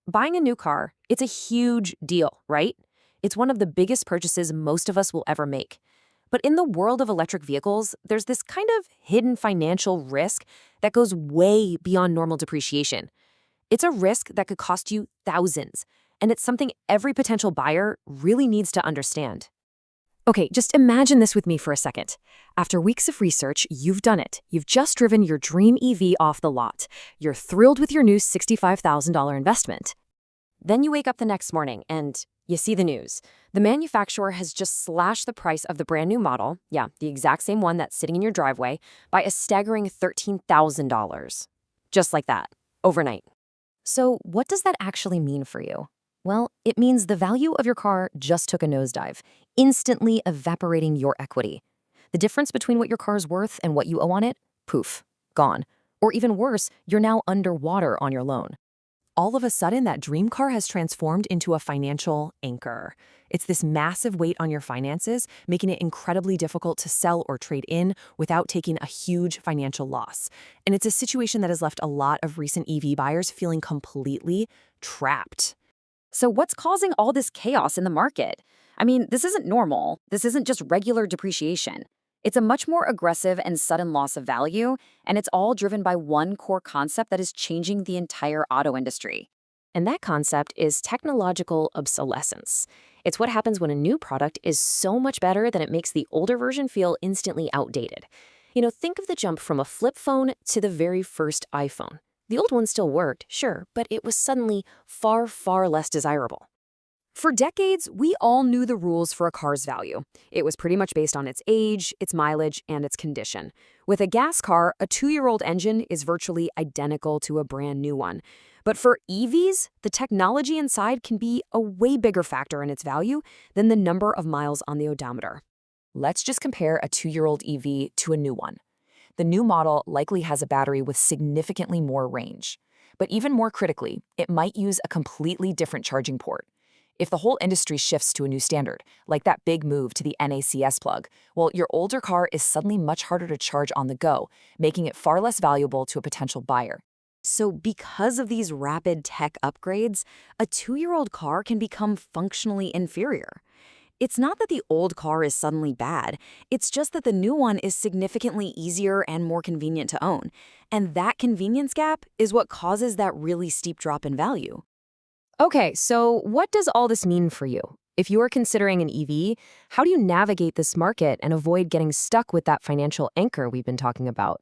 Buying a new car, it's a huge deal, right? It's one of the biggest purchases most of us will ever make. But in the world of electric vehicles, there's this kind of hidden financial risk that goes way beyond normal depreciation. It's a risk that could cost you thousands, and it's something every potential buyer really needs to understand. Okay, just imagine this with me for a second. After weeks of research, you've done it. You've just driven your dream EV off the lot. You're thrilled with your new $65,000 investment. Then you wake up the next morning and you see the news. The manufacturer has just slashed the price of the brand new model, yeah, the exact same one that's sitting in your driveway, by a staggering $13,000. Just like that, overnight. So what does that actually mean for you? Well, it means the value of your car just took a nosedive, instantly evaporating your equity. The difference between what your car is worth and what you owe on it, poof, gone. Or even worse, you're now underwater on your loan. All of a sudden, that dream car has transformed into a financial anchor. It's this massive weight on your finances, making it incredibly difficult to sell or trade in without taking a huge financial loss. And it's a situation that has left a lot of recent EV buyers feeling completely trapped. So what's causing all this chaos in the market? I mean, this isn't normal. This isn't just regular depreciation. It's a much more aggressive and sudden loss of value, and it's all driven by one core concept that is changing the entire auto industry. And that concept is technological obsolescence. It's what happens when a new product is so much better that it makes the older version feel instantly outdated. Think of the jump from a flip phone to the very first iPhone. The old one still worked, sure, but it was suddenly far, far less desirable. For decades, we all knew the rules for a car's value. It was pretty much based on its age, its mileage, and its condition. With a gas car, a 2-year-old engine is virtually identical to a brand new one. But for EVs, the technology inside can be a way bigger factor in its value than the number of miles on the odometer. Let's just compare a 2-year-old EV to a new one. The new model likely has a battery with significantly more range. But even more critically, it might use a completely different charging port. If the whole industry shifts to a new standard, like that big move to the NACS plug, well, your older car is suddenly much harder to charge on the go, making it far less valuable to a potential buyer. So because of these rapid tech upgrades, a 2-year-old car can become functionally inferior. It's not that the old car is suddenly bad, it's just that the new one is significantly easier and more convenient to own. And that convenience gap is what causes that really steep drop in value. Okay, so what does all this mean for you? If you are considering an EV, how do you navigate this market and avoid getting stuck with that financial anchor we've been talking about?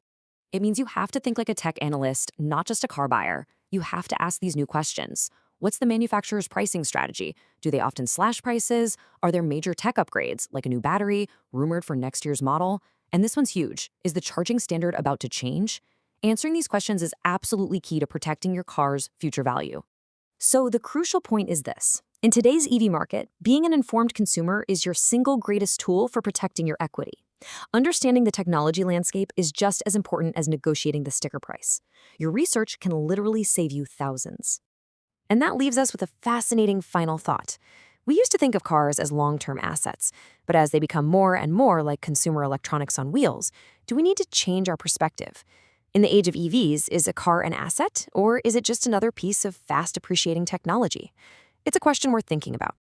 It means you have to think like a tech analyst, not just a car buyer. You have to ask these new questions. What's the manufacturer's pricing strategy? Do they often slash prices? Are there major tech upgrades, like a new battery, rumored for next year's model? And this one's huge. Is the charging standard about to change? Answering these questions is absolutely key to protecting your car's future value. So the crucial point is this. In today's EV market, being an informed consumer is your single greatest tool for protecting your equity. Understanding the technology landscape is just as important as negotiating the sticker price. Your research can literally save you thousands. And that leaves us with a fascinating final thought. We used to think of cars as long-term assets, but as they become more and more like consumer electronics on wheels, do we need to change our perspective? In the age of EVs, is a car an asset, or is it just another piece of fast appreciating technology? It's a question worth thinking about.